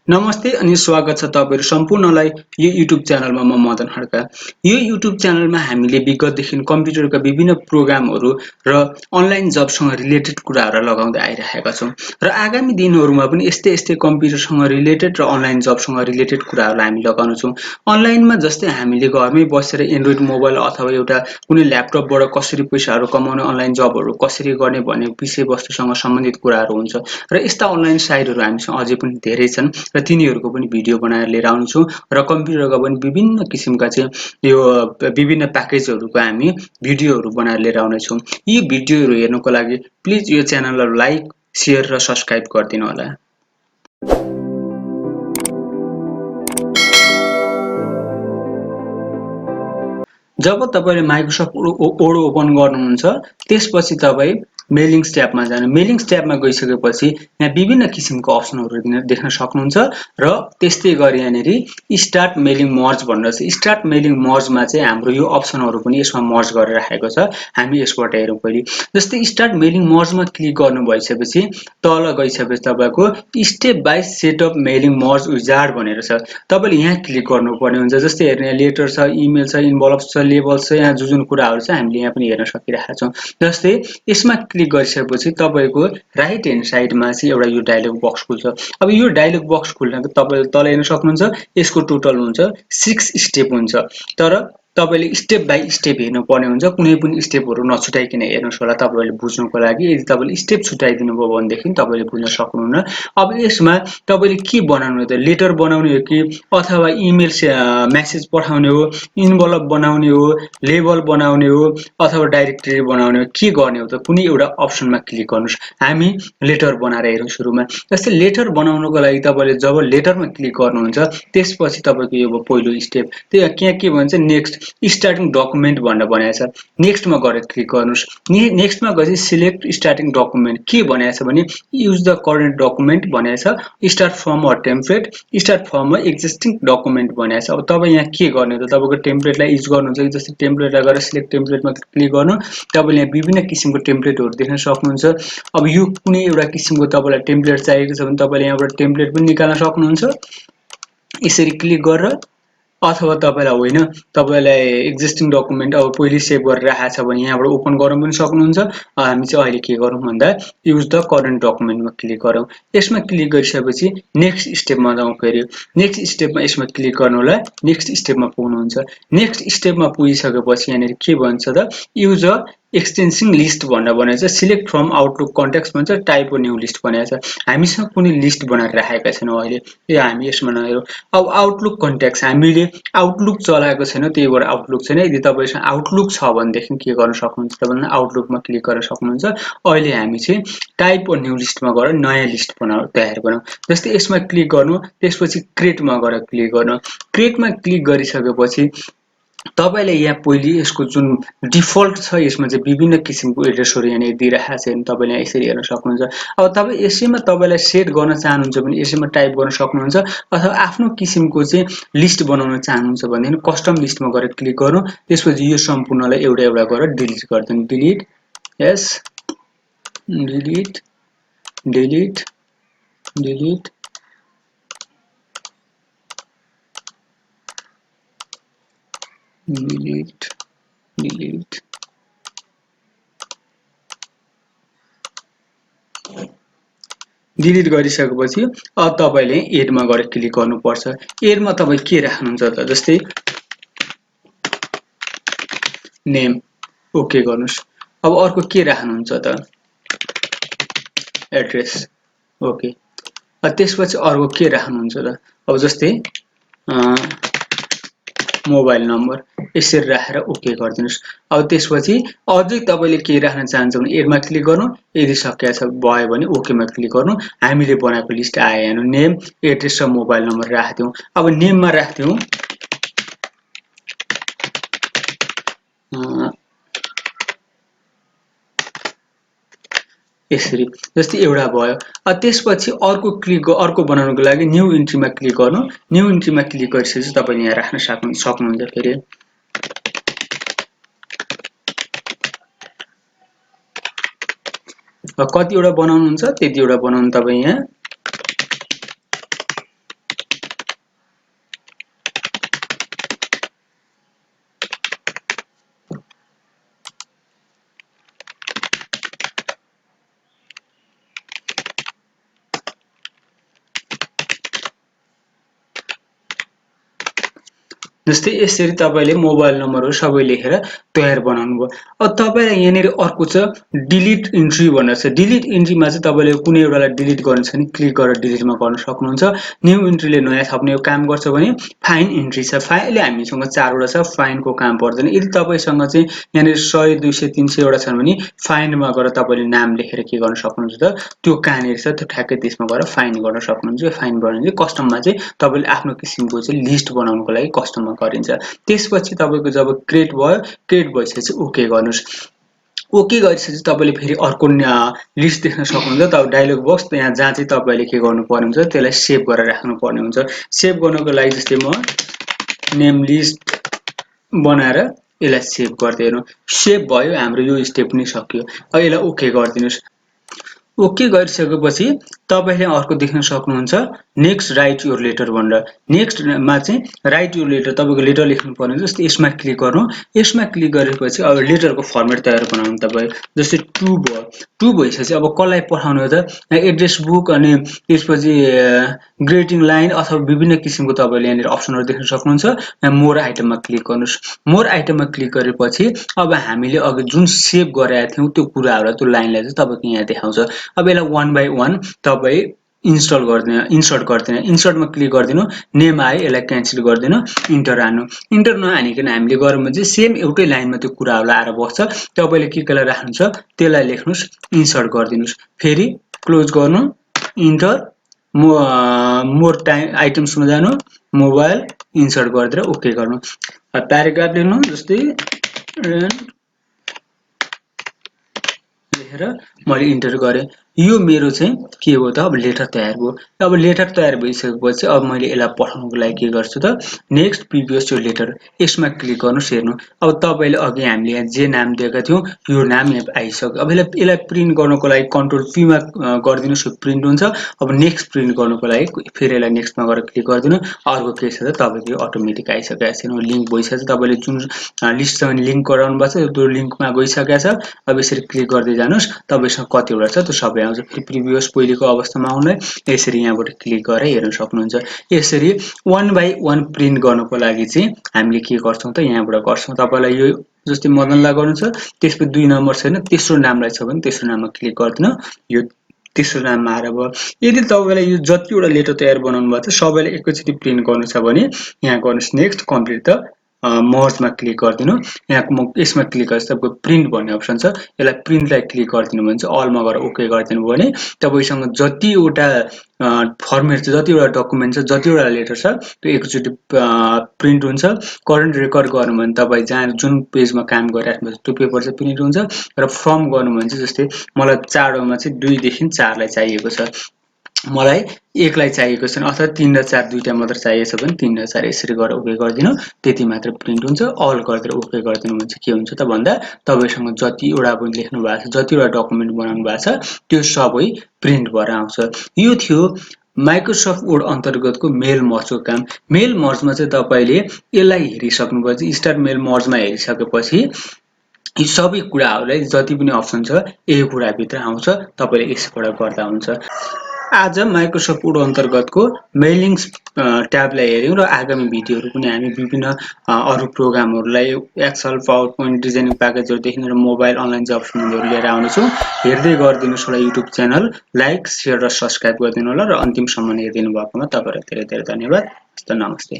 नमस्ते अनि स्वागत छ तपाईहरु सम्पूर्णलाई यो युट्युब च्यानलमा म मदन खड्का। यो युट्युब च्यानलमा हामीले विगतदेखि कम्प्युटरका विभिन्न प्रोग्रामहरू र अनलाइन जबसँग रिलेटेड कुराहरू लगाउँदै आइरहेका छौं र आगामी दिनहरूमा पनि यस्तै यस्तै कम्प्युटरसँग रिलेटेड र अनलाइन जबसँग रिलेटेड कुराहरूलाई हामी लगाउनेछौं। अनलाइनमा जस्तै हामीले घरमै बसेर एन्ड्रोइड मोबाइल अथवा एउटा कुनै ल्यापटपबाट कसरी पैसाहरू कमाउने अनलाइन जबहरू कसरी गर्ने भन्ने विषयवस्तुसँग सम्बन्धित कुराहरू हुन्छ र यस्ता अनलाइन साइटहरू हामीसँग अझै पनि धेरै छन् र तिनीहरूको पनि भिडियो बनाएर लिएर आउँछु र कम्प्युटरका पनि विभिन्न किसिमका चाहिँ यो विभिन्न प्याकेजहरूको हामी भिडियोहरू बनाएर लिएर आउनेछौँ। यी भिडियोहरू हेर्नको लागि प्लिज यो च्यानललाई लाइक, शेयर र सब्स्क्राइब गरिदिनु होला। जब तपाईले माइक्रोसफ्ट वर्ड ओपन गर्नुहुन्छ त्यसपछि तपाई मेलिङ्स ट्याबमा जानु। मेलिङ्स ट्याबमा गइसकेपछि यहाँ विभिन्न किसिमको अप्सनहरु देख्न सक्नुहुन्छ र त्यस्तै गरी यहाँनेरि स्टार्ट मेलिङ मर्ज भनेर छ। स्टार्ट मेलिङ मर्जमा चाहिँ हाम्रो यो अप्सनहरु पनि यसमा मर्ज गरेर राखेको छ। हामी यसबाट हेरौँ पहिले। जस्तै स्टार्ट मेलिङ मर्जमा क्लिक गर्नु भइसकेपछि तल गइसकेपछि तपाईको step by setup mailing merge wizard भनेर छ। तपाईले यहाँ क्लिक गर्नुपर्ने हुन्छ। जस्तै हेर्ने लेटर छ, इमेल छ, इन्भलप्स छ, लेबल छ, यहाँ जुन कुराहरु छ हामीले यहाँ पनि हेर्न सकिरहेका छौं। जस्तै यसमा क्लिक गरिसकेपछि तपाईको राइट ह्यान्ड साइडमा चाहिँ एउटा यो डायलग बक्स खुल्छ। अब यो डायलग बक्स खुल्नको तपाईले तल हेर्न सक्नुहुन्छ। यसको टोटल हुन्छ 6 स्टेप हुन्छ। तर तपाईले स्टेप बाइ स्टेप हेर्नुपर्ने हुन्छ। कुनै पनि स्टेपहरु नछुटाइकिन हेर्नुस् होला तपाईले बुझ्नको लागि। यदि तपाईले स्टेप छुटाइदिनु भयो भनेदेखि तपाईले बुझ्न सक्नुहुन्न। अब यसमा तपाईले के बनाउनु हो त? लेटर बनाउने हो कि अथवा इमेल मेसेज पठाउने हो, इन्भलप बनाउने हो, लेबल बनाउने हो अथवा डाइरेक्टरी बनाउने हो, के गर्ने हो त? कुनै एउटा अप्सनमा क्लिक गर्नुस्। हामी लेटर बनाएर हेरौँ सुरुमा। जस्तै लेटर बनाउनको लागि तपाईले जब लेटरमा क्लिक गर्नुहुन्छ त्यसपछि तपाईको यो भयो पहिलो स्टेप। त्यो के भन्छ नेक्स्ट स्टार्टिङ डकुमेन्ट भनेर भनेको छ। नेक्स्टमा गएर क्लिक गर्नुस्। नेक्स्टमा गएपछि सिलेक्ट स्टार्टिङ डकुमेन्ट के भनेको छ भने युज द करेन्ट डकुमेन्ट भनेको छ। Start from a template, start from a existing document भनेको छ। अब तपाई यहाँ के गर्ने हो त? तपाईको टेम्प्लेटलाई युज गर्नुहुन्छ कि जस्तै टेम्प्लेटलाई गएर सिलेक्ट टेम्प्लेटमा क्लिक गर्नु। तपाईले यहाँ विभिन्न किसिमको टेम्प्लेटहरु देख्न सक्नुहुन्छ। अब यो कुनै एउटा किसिमको तपाईलाई टेम्प्लेट चाहिएको छ भने तपाईले यहाँबाट टेम्प्लेट पनि निकाल्न सक्नुहुन्छ। यसरी क्लिक गरेर अथवा तपाईलाई होइन तपाईलाई एक्जिस्टिङ डकुमेन्ट अब पहिले सेभ गरेर राखेको छ भने यहाँबाट ओपन गर्न पनि सक्नुहुन्छ। हामी चाहिँ अहिले के गरौँ भन्दा युज द करेन्ट डकुमेन्टमा क्लिक गरौँ। यसमा क्लिक गरिसकेपछि नेक्स्ट स्टेपमा जाउँ फेरि। नेक्स्ट स्टेपमा यसमा क्लिक गर्नु होला। नेक्स्ट स्टेपमा पुग्नुहुन्छ। नेक्स्ट स्टेपमा पुगिसकेपछि यहाँनेरि के भन्छ त? युज अ एक्सटेन्सिङ लिस्ट भनेर भनेको छ। सिलेक्ट फ्रम आउटलुक कन्ट्याक्ट्स भन्छ, टाइप अ न्यू लिस्ट भनेको छ। हामीसँग कुनै लिस्ट बनाएर राखेका छैनौँ अहिले। हामी यसमा नहेरौँ। अब आउटलुक कन्ट्याक्ट्स हामीले आउटलुक चलाएको छैन, त्यही भएर आउटलुक छैन। यदि तपाईसँग आउटलुक छ भनेदेखि के गर्न सक्नुहुन्छ त भन्दा आउटलुकमा क्लिक गर्न सक्नुहुन्छ। अहिले हामी चाहिँ टाइप अ न्यू लिस्टमा गएर नयाँ लिस्ट तयार गरौँ। जस्तै यसमा क्लिक गर्नु, त्यसपछि क्रिएटमा गएर क्लिक गर्नु। क्रिएटमा क्लिक गरिसकेपछि तपाईले यहाँ पहिले यसको जुन डिफल्ट छ यसमा चाहिँ विभिन्न किसिमको एड्रेसहरु यहाँ दिइरहेको छ। तपाईले यहाँ यसरी हेर्न सक्नुहुन्छ। अब तपाई यसैमा तपाईलाई सेट गर्न चाहनुहुन्छ भने यसैमा टाइप गर्न सक्नुहुन्छ अथवा आफ्नो किसिमको चाहिँ लिस्ट बनाउन चाहनुहुन्छ भनेदेखि कस्टम लिस्टमा गएर क्लिक गर्नु। त्यसपछि यो सम्पूर्णलाई एउटा एउटा गरेर डिलिट गर्दिनु। Delete, yes, delete, delete, delete, delete, delete, delete गरिसकेपछि अब तपाईले एडमा गएर क्लिक गर्नुपर्छ। एडमा तपाई के राख्नुहुन्छ त? जस्तै नेम ओके गर्नुस्। अब अर्को के राख्नुहुन्छ त? Address okay. त्यसपछि अर्को के राख्नुहुन्छ त? अब जस्तै मोबाइल नम्बर यसरी राखेर ओके गरिदिनुस्। अब त्यसपछि अझै तपाईले के राख्न चाहनुहुन्छ भने एडमा क्लिक गर्नु। यदि सकिएको छ भयो भने ओकेमा क्लिक गर्नु। हामीले बनाएको लिस्ट आयो हेर्नु। नेम, एड्रेस र मोबाइल नम्बर राख्दियौ। अब नेममा राख्दियौ यसरी। जस्तै एउटा भयो। त्यसपछि अर्को बनाउनको लागि न्यू इन्ट्रीमा क्लिक गर्नु। न्यू इन्ट्रीमा क्लिक गरिसकेपछि तपाईले यहाँ राख्न सक्नुहुन्छ फेरि। कतिवटा बनाउनुहुन्छ त्यतिवटा बनाउनु तपाई यहाँ। जस्तै यसरी तपाईले मोबाइल नम्बरहरू सबै लेखेर तयार बनाउनु भयो। अब तपाईलाई यहाँनिर अर्को छ डिलिट इन्ट्री भनेर छ। डिलिट इन्ट्रीमा चाहिँ तपाईले कुनै एउटालाई डिलिट गर्नु छ भने क्लिक गरेर डिलिटमा गर्न सक्नुहुन्छ। न्यू इन्ट्रीले नयाँ थप्ने काम गर्छ भने फाइन इन्ट्री छ। फाइलले हामीसँग 4 वटा छ, फाइनको काम पर्दैन। यदि तपाईसँग चाहिँ यहाँनिर 100, 200, 300 वटा छन् भने फाइनमा गएर तपाईले नाम लेखेर के गर्न सक्नुहुन्छ त त्यो कहाँनिर छ त्यो ठ्याक्कै त्यसमा गएर फाइन गर्न सक्नुहुन्छ। फाइन बनाउने कस्टममा चाहिँ तपाईले आफ्नो किसिमको चाहिँ लिस्ट बनाउनको लागि कस्टममा गरिन्छ। त्यसपछि तपाईको जब क्रिएट भयो, क्रिएट भइसकेपछि ओके गर्नुस्। ओके गरिसकेपछि तपाईले फेरि अर्को लिस्ट देख्न सक्नुहुन्छ। तब डायलग बक्स यहाँ जहाँ चाहिँ तपाईले के गर्नुपर्ने हुन्छ त्यसलाई सेभ गरेर राख्नुपर्ने हुन्छ। सेभ गर्नको लागि जस्तै म नेम लिस्ट बनाएर यसलाई सेभ गरिदिनु। सेभ भयो, हाम्रो यो स्टेप पनि सकियो। अब यसलाई ओके गरिदिनुस्। ओके गरिसकेपछि तपाईले अर्को देख्न सक्नुहुन्छ नेक्स्ट राइट योर लेटर भनेर। नेक्स्टमा चाहिँ राइट योर लेटर, तपाईको लेटर लेख्नु पर्ने हुन्छ। जस्तै यसमा क्लिक गर्नु। यसमा क्लिक गरेपछि अब लेटरको फर्मेट तयार बनाउनु तपाईँ। जस्तै टु भयो। टु भइसकेपछि अब कसलाई पठाउने हो त एड्रेस बुक अनि त्यसपछि ग्रेटिङ लाइन अथवा विभिन्न किसिमको तपाईले यहाँनिर अप्सनहरू देख्न सक्नुहुन्छ। यहाँ मोर आइटममा क्लिक गर्नुस्। मोर आइटममा क्लिक गरेपछि अब हामीले अघि जुन सेभ गरेका थियौं त्यो कुराहरु त्यो लाइनलाई चाहिँ तपाईको यहाँ देखाउँछ। अब यसलाई 1 बाइ 1 तपाई इन्स्टल गर्दिनु, इन्सर्ट गर्दिनु। इन्सर्टमा क्लिक गर्दिनु। नेम आयो, यसलाई क्यान्सल गर्दिनु, इन्टर हान्नु। इन्टर नहानिकन हामीले गर्यौं भने चाहिँ सेम एउटै लाइनमा त्यो कुराहरु आएर बस्छ। तपाईले के केलाई राख्नु छ त्यसलाई लेख्नुस्, इन्सर्ट गर्दिनुस्। फेरि क्लोज गर्नु, इन्टर, मोर टाइम आइटम्समा जानु, मोबाइल इन्सर्ट गरेर ओके गर्नु। प्याराग्राफ लेख्नु जस्तै लेखेर मैले इन्टर गरे। यो मेरो चाहिँ के हो त अब लेटर तयार भयो। अब लेटर तयार भइसकेपछि अब मैले यसलाई पठाउनको लागि के गर्छु त नेक्स्ट प्रिभियस यो लेटर यसमा क्लिक गर्नुस्। हेर्नु अब तपाईले अघि हामीले यहाँ जे नाम दिएका थियौं यो नाम यहाँ आइसक्यो। अब यसलाई प्रिन्ट गर्नको लागि कन्ट्रोल पी मा गर्दिनुस्, यो प्रिन्ट हुन्छ। अब नेक्स्ट प्रिन्ट गर्नको लागि फेरि यसलाई नेक्स्टमा गएर क्लिक गर्दिनु। अर्को के छ त तपाईको यो अटोमेटिक आइसकेको छ। लिंक भइसकेछ। तपाईले जुन लिस्टसँग लिंक गराउनु भएको छ त्यो लिंकमा गइसकेको छ। अब यसरी क्लिक गर्दै जानुस्। तपाईसँग कतिवटा छ त्यो सबै आउँछ। प्रिभियस पहिलेको अवस्थामा आउनलाई यसरी यहाँबाट क्लिक गरेर हेर्न सक्नुहुन्छ। यसरी 1 बाइ 1 प्रिन्ट गर्नको लागि चाहिँ हामीले के गर्छौं त यहाँबाट गर्छौं। तपाईलाई यो जस्तै मदनलाई गर्नु छ, त्यसपछि 2 नम्बर छैन तेस्रो नामलाई छ भने तेस्रो नाममा क्लिक गर्दिनु। यो तेस्रो नाममा आएर भयो। यदि तपाईलाई यो जतिवटा लेटर तयार बनाउनु भएको छ सबैले एकैचोटी प्रिन्ट गर्नु छ भने यहाँ गर्नुस् नेक्स्ट कम्प्लिट द मर्जमा क्लिक गरिदिनु। यहाँ यसमा क्लिक गरेपछि तपाईको प्रिन्ट भन्ने अप्सन छ। यसलाई प्रिन्टलाई क्लिक गरिदिनु भने चाहिँ अलमा गएर ओके गरिदिनु भयो भने तपाईसँग जतिवटा फर्मेट छ, जतिवटा डकुमेन्ट छ, जतिवटा लेटर छ त्यो एकचोटी प्रिन्ट हुन्छ। करेन्ट रेकर्ड गर्नु भने तपाई जहाँ जुन पेजमा काम गरिराख्नु भएको छ त्यो पेपर चाहिँ प्रिन्ट हुन्छ। र फ्रम गर्नु भने चाहिँ जस्तै मलाई चाडोमा चाहिँ 2 देखि 4 लाई चाहिएको छ, मलाई 1 लाई चाहिएको छैन अथवा 3 र 4 दुईटा मात्र चाहिएको छ भने 3 र 4 यसरी गरेर ओके गरिदिनु। त्यति मात्र प्रिन्ट हुन्छ। अल गरेर ओके गरिदिनु भने चाहिँ के हुन्छ त भन्दा तपाईसँग जतिवटा पनि लेख्नु भएको छ, जतिवटा डकुमेन्ट बनाउनु भएको छ त्यो सबै प्रिन्ट भएर आउँछ। यो थियो माइक्रोसफ्ट वर्ड अन्तर्गतको मेल मर्जको काम। मेल मर्जमा चाहिँ तपाईले यसलाई हेरिसक्नुभएछ। स्टार्ट मेल मर्जमा हेरिसकेपछि यी सबै कुराहरुलाई जति पनि अप्सन छ यही कुराभित्र आउँछ। तपाईले यसबाट गर्दा हुन्छ। आज माइक्रोसफ्ट वर्ड अन्तर्गतको मेलिङ्स ट्याबलाई हेर्यौं र आगामी भिडियोहरु पनि हामी विभिन्न अरु प्रोग्रामहरुलाई एक्सेल, पावर पोइन्ट, डिजाइनिङ प्याकेजहरुदेखि लिएर मोबाइल अनलाइन जब्स लिएर आउनेछौं। हेर्दै गरिदिनुस् होला युट्युब च्यानल। लाइक, शेयर र सब्स्क्राइब गरिदिनु होला र अन्तिमसम्म हेरिदिनु भएकोमा तपाईहरुलाई धेरै धेरै धन्यवाद। नमस्ते।